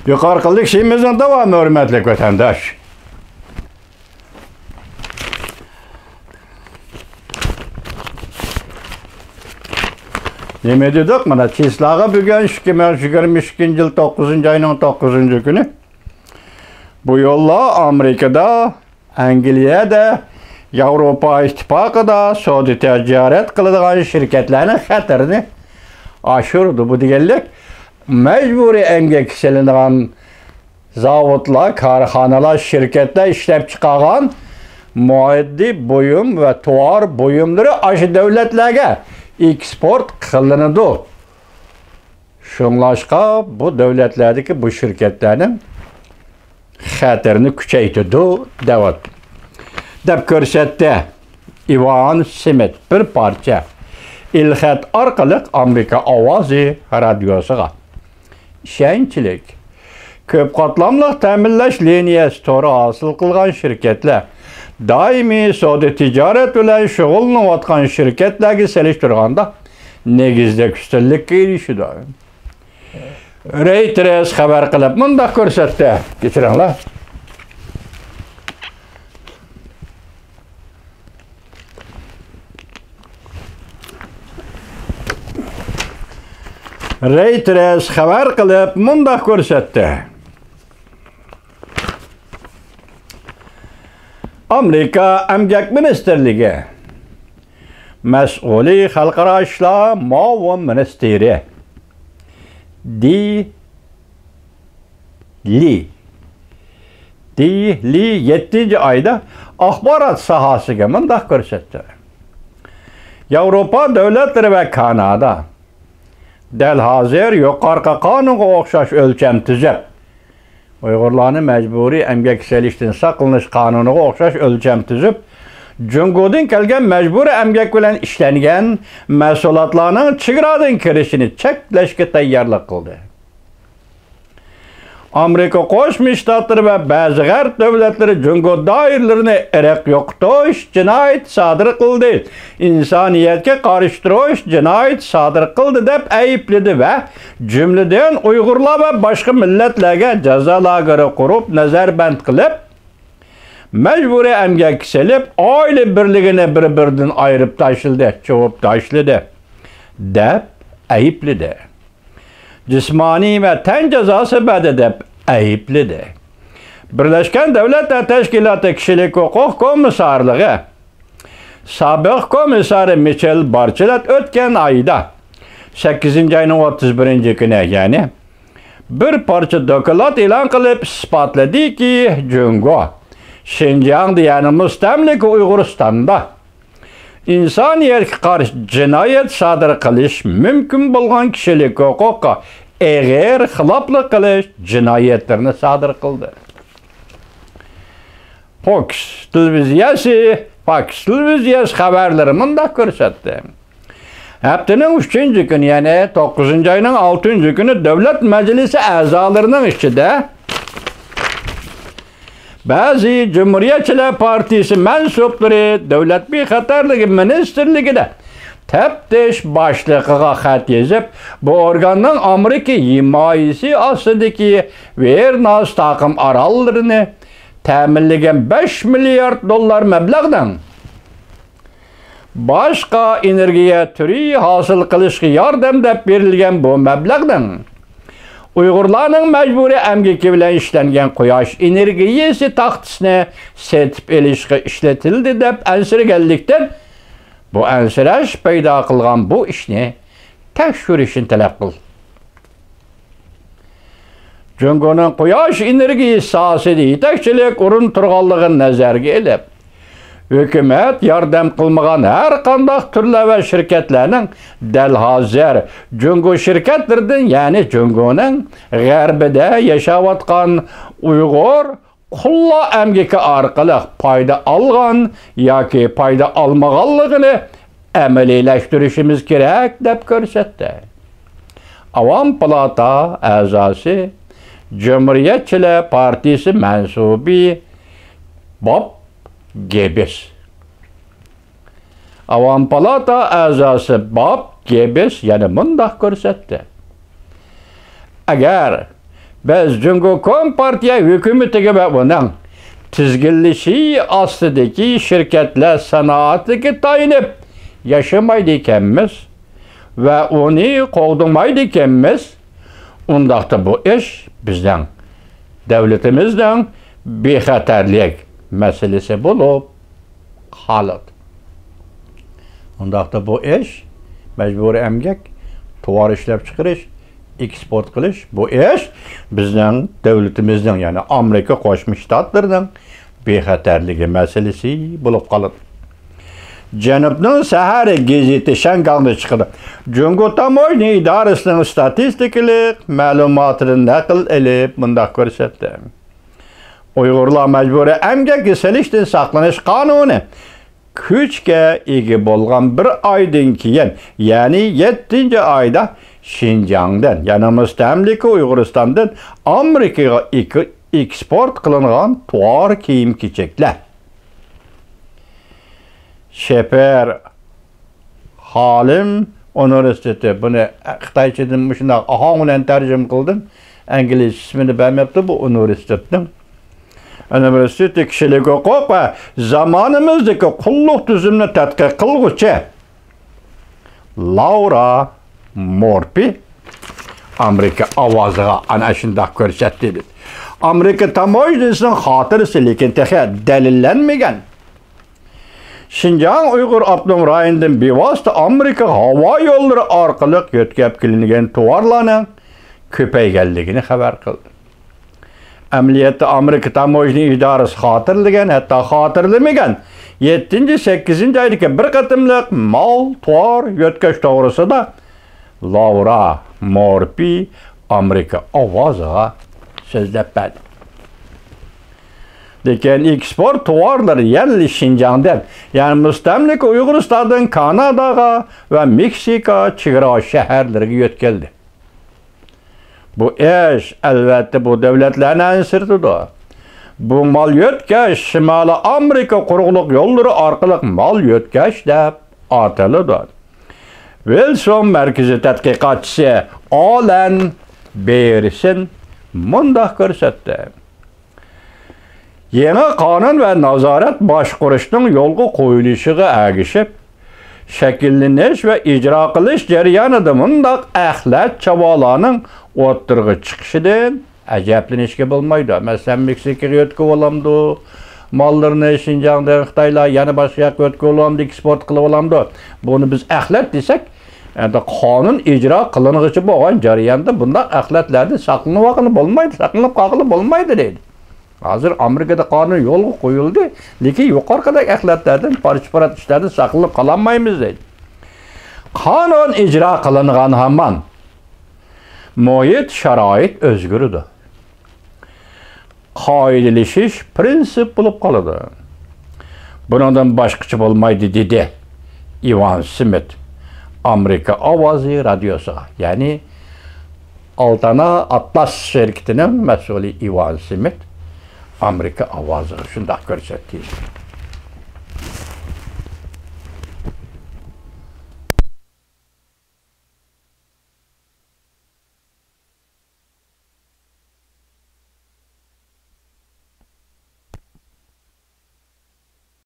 Yuqorqilik ishimizning davomi, hurmatli vatandosh. Nima dedik? Mana chislag'i bugun 2022-yil 9-oyning 9-kuni. Bu yo'llar Amerikada, Angliyada, Yevropa İttifaqida savdo tijorat qiladigan shirkatlarning xatarini oshirdi. Bu deganlik mecburi emgak qilinadigan zavodlar, korxonalar, shirkatlar ishlab chiqargan muaddi buyum va tovar buyumlari aşı davlatlarga eksport qilinadi. Shunlashqa bu davlatlardagi bu shirkatlarning xatarini kuchaytirdi deb ko'rsatdi Ivan Smith bir parcha ilxat orqali Amerika ovozi radiosiga. Ishonchlik ko'p qatlamli ta'minlash liniyasi to'g'ri hosil qilgan shirkatlar doimiy savdo tijorat bilan shug'ullanayotgan shirkatlarga solishtirganda negizda ustunlikka erishdi. Reuters xabar qilib bunday ko'rsatdi. Kechiringlar. Reuters xabar qilib bunday ko'rsatdi. Amerika Emgak Ministerligi mas'uli xalqaro ishlar muavin ministri Di Li 7-oyda axborot sohasiga bunday ko'rsatdi. Yevropa davlatlari va Kanada dal hozir yuqorqi qonunga o'xshash o'lcham tuzib, Uyg'urlarni majburiy emgak solishdan saqlanish qonuniga o'xshash o'lcham tuzib, Jungodan kelgan majburiy emgak bilan ishlangan mahsulotlarning chegaradan kirishini cheklashga tayyorlik qildi. Amerika Qo'shma Shtatlari va ba'zi g'arb davlatlari Jungo doiralarini irq yo'qotish jinoyat sodir qildi, insoniyatga qarshi turish jinoyat sodir qildi deb aybladi va jumladan Uyg'urlar va boshqa millatlarga jazo lageri qurib nazarband qilib, majburiy emgak solib, oila birligini bir-biridan ayirib tashladi, chovib tashladi deb aybladi. Jismoniy va tan jazosi badi deb aybladi. Birlashgan Davlatlar Tashkiloti kishilik huquq komissarligi sobiq komissari Michel Bachelet o'tgan oyda 8-oyning 31-kuni, ya'ni bir parcha doklad e'lon qilib isbotladiki, Jungo Xinjiangda, ya'ni mustamlika Uyg'uristonda insoniyatga qarshi jinoyat sodir qilish mumkin bo'lgan kishilik huquqqa eg'ir xiloflik qilish jinoyatlarini sodir qildi. Fox televiziyasi xabarlari bunday ko'rsatdi. Haftaning 3-kuni, ya'ni 9-oyning 6-kuni Davlat Majlisi a'zolarining ichida ba'zi Cumhuriyetçiler Partisi mensuplari Davlat bexatarligi ministerligida taftish boshlig'iga xat yozib, bu organning Amerika himoyasi ostidagi Vernas taqim orollarini ta'minlagan $5 milliard mablag'dan boshqa energiya turi hosil qilishga yordam deb berilgan bu mablag'dan Uyg'urlarning majburiy emgaki bilan ishlangan quyosh energiyasi taxtasini setib olishga ishlatildi deb ansiraganlikdan bu ansirash paydo qilgan bu ishni tekshirishni talab qildi. Jungoning quyosh energiyasi sohasida yetakchilik o'rin turganligini nazarga olib, hukumat yordam qilmagan har qanday turlar va shirkatlarning dal hozir Jungo shirkatlaridan, ya'ni Jungoning g'arbida yashayotgan Uyg'ur qullar emgaki orqali foyda olgan yoki foyda olmaganligini amaliylashtırishimiz kerak deb ko'rsatdi. Avam palata a'zosi Cumhuriyetçiler Partisi mensubi Bob Gebes. Avam palata a'zosi Bob Gebes yana bunday ko'rsatdi. Agar Biz Cumhuriyet Kompartiya hükümetiga ve onun tizginlişi astidagi şirketler sanoatiga tayinib yaşamaydı ekanmiz ve onu qoğdurmaydı ekanmiz. Undaqda bu iş bizden, devletimizden bexatarlik meselesi bulup qalıdı. Undaqda bu iş mecburi emgek, tovar işlep çıkarış, eksport qilish, bu iş bizden, devletimizden yani Amerika Qo'shma Shtatlardan bexatarligi meselesi bulup qalıdı. Janubning Sahara gazeti Shanghayda chiqdi. Jungo Tamoyni idorasining statistikalik ma'lumotidan naql elib bundaq ko'rsatdi. Uyg'urlar majburiy emgakka silishdan saqlanish qonuni kuchga ega bo'lgan bir oydan keyin, ya'ni 7-oyda Şinjan'dan, yani mustamlika Uyg'uristondan Amerikaga eksport qilingan tovar kiyim-kechaklar. Sheper Halim Universiteti buni Xitoychadan shunday ohang bilan tarjima qildim. Ingliz ismini bilmayapti bu universitetning. Universitet kishilik huquq va zamonimizdagi qulluq tuzumini tadqiq qilguvchi Laura Morpi Amerika ovoziga ana shunday ko'rsatdi. Amerika tamoyilchisining xotirasi lekin texnik dalillanmagan. Şinjan Uyghur Abdum rayonidan bevosita Amerika havo yo'llari orqali yetkazib kelingan tovarlarning ko'payganligini xabar qildi. Amaliyotda Amerika tamoyilchilik idorasi xotirlagan, hatto xotirlamagan 7-8-oydagi bir qatimliq mol tovar yetkazish to'g'risida Laura Morpi Amerika ovoziga so'zlab berdi. Lekin eksport tovarları yerli Şinjan'dan, yani mustamlika Uyg'uristondan Kanadaga ve Meksika chegara shaharlariga yetkazildi. Bu ish albatta bu davlatlarning sirtida. Bu mal yetkazish Shimoliy Amerika quruqlik yo'llari orqali mal yetkazish deb ataladi. Wilson markazi tadqiqotchisi Alan Bersin mundaq ko'rsatdi. Yeni qonun ve nazorat boshqurishning yo'lga qo'yilishiga ergishib, shakllanish va ijro qilish jarayonida mundaq axlat chavolarning o'tirg'i chiqishidan ajablanishga bo'lmaydi. Masalan, Meksikaga yetkazib olamdi, mallarni Şinjandan Xitoylar yana boshqa yoqqa yetkazib olamdi, eksport qilib olamdi. Buni biz axlat desak, endi qonun ijro qilingichi bo'lgan jarayonda bundaq axlatlarni saqlanib bo'lmaydi, saqlanib qo'yib bo'lmaydi deydi. Hazır Amerika'da qonun yo'lga qo'yildi, lekin yuqoridagi axlatlardan, parcha-parcha ishlardan saqlanib qololmaymiz deydi. Qonun ijro qilingan hamon muhit sharoit o'zgaradi. Qoidalashish prinsip bo'lib qoladi. Bundan boshqacha bo'lmaydi dedi Ivan Smith Amerika ovozi radiosiga, ya'ni Altana Atlas şirketining mas'uli Ivan Smith Amerika ovozi shunday ko'rsatdi.